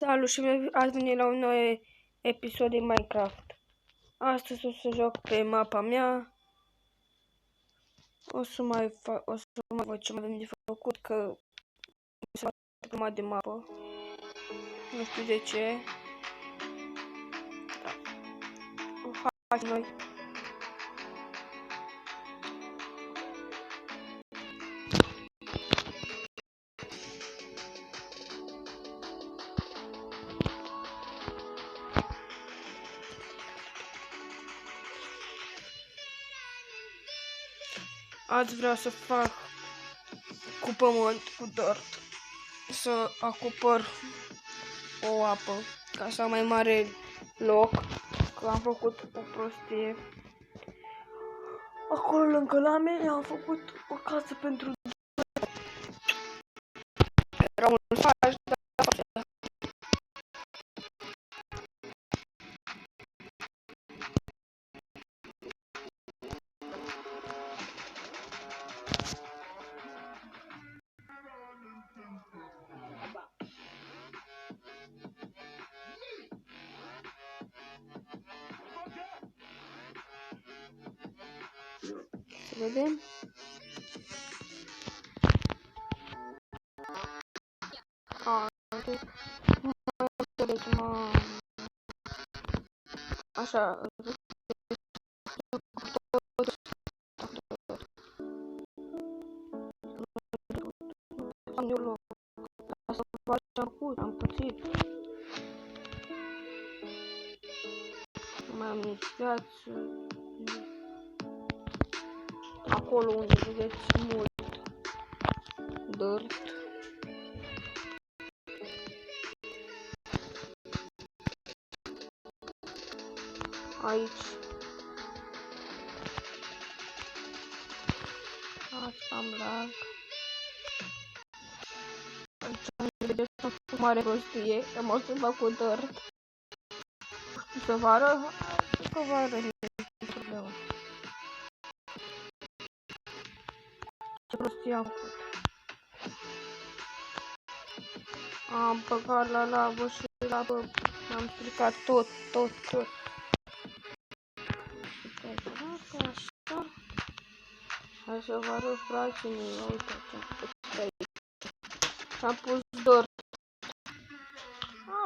Salut și ați venit la un nou episod din Minecraft. Astăzi o să joc pe mapa mea. O să mai văd ce mai avem de făcut, că mi s-a luat de mapă. Nu știu de ce. Da. O facem noi. Azi vreau să fac cu pământ, cu dirt, să acopăr o apă, ca să am mai mare loc, că am făcut o prostie. Acolo lângă la mine am făcut o casă pentru era un faj, să vedem. Deci așa, am eu loc, asta am pățit. Nu mai am nici viață. Acolo unde vedeți mult dirt. Aici. Asta am lag. Aici unde vedeți o mare prostie, am o să fac cu dirt. Să vă arăt, că vă arăt problemă. Ce prostie am făcut. Am băgat la lavă și lavă, am stricat tot. Așa. Hai să vă arăt, frații mei, uite ce am făcut aici. Am pus dirt.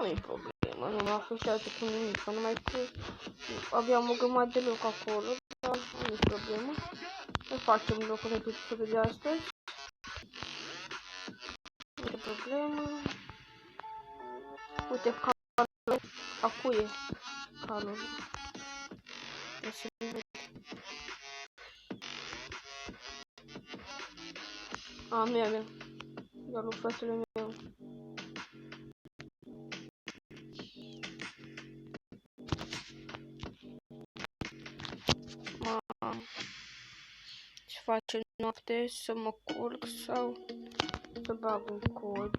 Nu e problemă, nu mă afectează cu nimic, numai că aveam o grămadă de loc acolo, dar nu e problemă. Să facem locul episodul de astăzi. Nu e problemă. Uite, calul, acuie calul. Nu e a mea. E al lui fratele meu. Ce face noapte, să mă culc sau să bag un cod.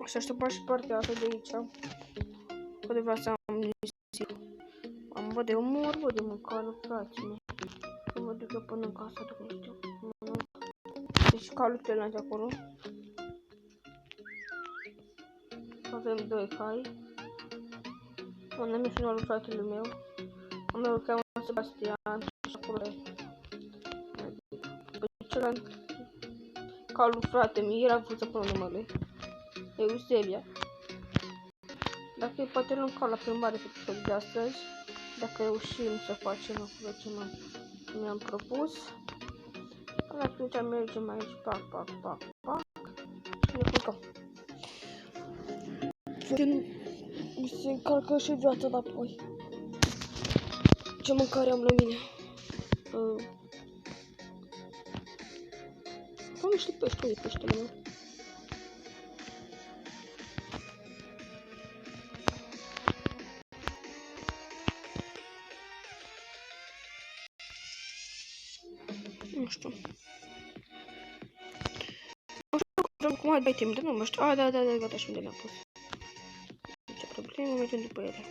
O să aștept și partea asta de aici. Că de vreau să am nisip. Am văd de umor, văd de mâncare, frații mei. Nu mă duc eu până în casa, dacă nu știu. Deci calutele de acolo. Avem 2 cai. Unde mi-a sunat lui fratele meu. Am meu cheamă Sebastian și acolo e. Pe celălalt calul frate mi era vrut să pună numele. E Eusebia. Dacă e poate luăm cal la plimbare pe episodul de astăzi. Dacă reușim să facem acolo ce mi-am propus. Până atunci mergem aici, pac. Și ne culcăm. Se încarcă și viața înapoi. Ce mâncare am la mine? Am niște pește, uite peștele meu. Nu știu. Cum ai timp de nu mă știu. Da, gata, și unde le-am pus. Ce problemă, mergem după ele.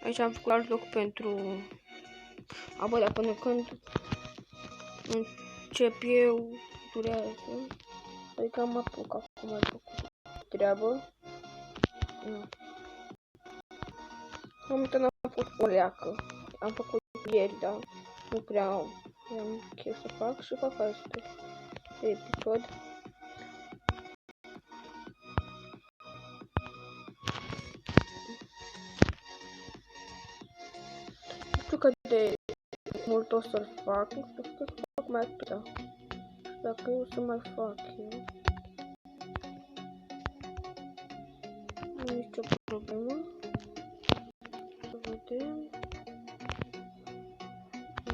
Aici am făcut alt loc pentru... Dar până când încep eu, durează. Adică am apuc acum, am făcut treabă. Nu. Am uitat, am făcut o leacă. Am făcut ieri, dar nu prea am chef să fac și fac asta. Episod. Nu știu cât de mult o să-l fac, nu știu cât să fac mai atâta. Dacă eu să mai fac eu. Nu e nicio problemă. Să vedem.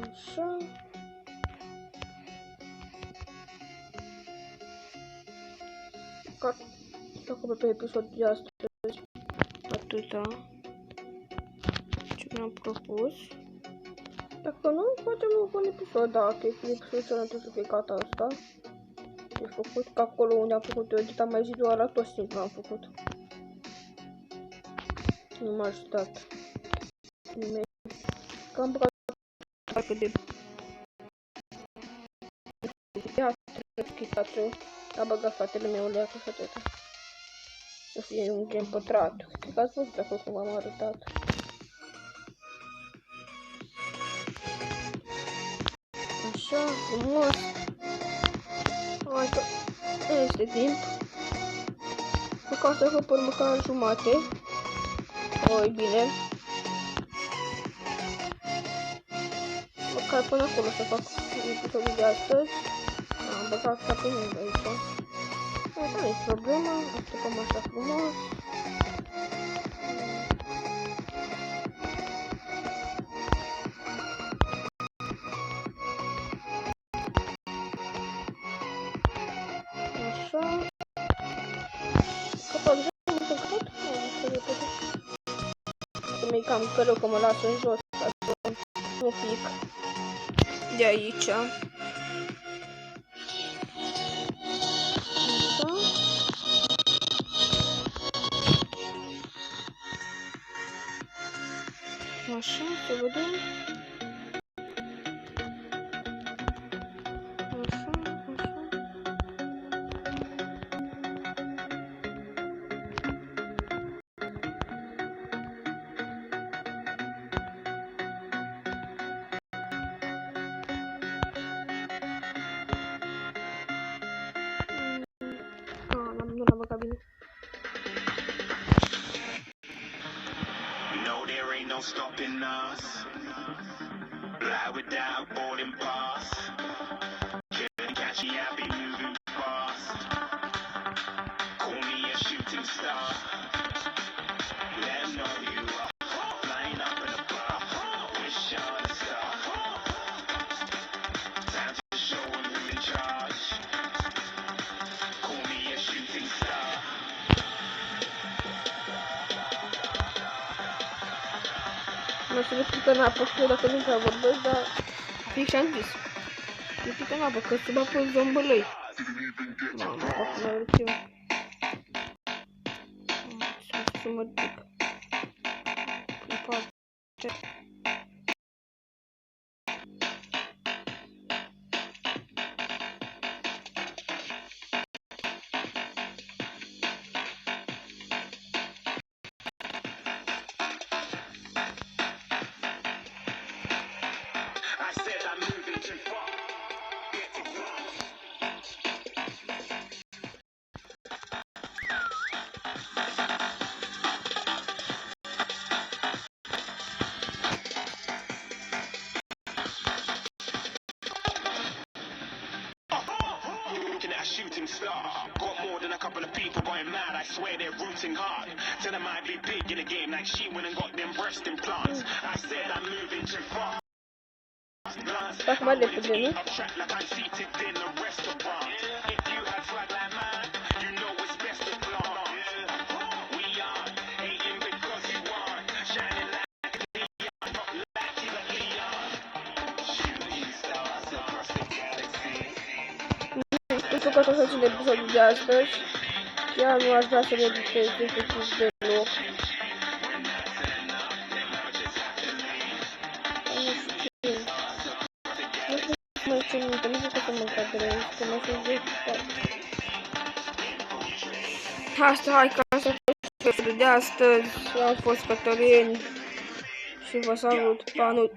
Așa. Acum pe episodul de astăzi. Atâta. Ce mi-am propus. Dacă nu, facem un bun episod, dacă episodul celălalt să fie gata asta. E făcut, că acolo unde am făcut eu edit, am mai zis doar la tot simplu am făcut. Nu m-a ajutat nimeni. Că am băgat parcă de teatru, a băgat fratele meu leacă și atâta. Să fie un gen pătrat. Cred că ați văzut acolo cum am arătat. Așa, frumos. Hai că este timp. Măcar să fac măcar jumate. Oi, bine. Măcar până acolo să fac episodul de astăzi. Am băgat capul meu aici. Nu e problemă, așteptăm așa frumos. Așa. Capac, nu sunt capat? Nu, repede. Să mi-i cam greu că mă las în jos, ca să nu pic de aici. Așa, să vedem. Așa, așa. Nu l-am băgat bine. No stopping us. Fly without boarding pass. Couldn't catch me, I be moving fast. Call me a shooting star. Let 'em know you are flying up in a bar. Wish on a star. Time to show 'em who's in charge. Call me a shooting star. Nu știu de pică în apă, știu dacă nu prea vorbesc, dar fix și-am zis. Nu pică în apă, că se bă pe zombălăi. Mamă, acum mă ridic. Să mă ridic. În parte. Shooting star. Got more than a couple of people going mad. I swear they're rooting hard. Tell them I'd be big in the game like she went and got them breast implants. I said I'm moving too far. Bak mai repede, nu? Like I'm seated in a restaurant. If you had swag like mine, you know it's best to flaunt. We are hating because you want, shining like Leon, not like you like Leon. Shooting stars across the galaxy. Pentru că tot facem episodul de astăzi, chiar nu aș vrea să le editez efectiv deloc. Nu știu să mă țin minte, nu știu că să mă cadrez, că mă sunt 10 parte. Asta, hai ca să fie de astăzi. Eu am fost Cătălin și vă salut. Pa, nu.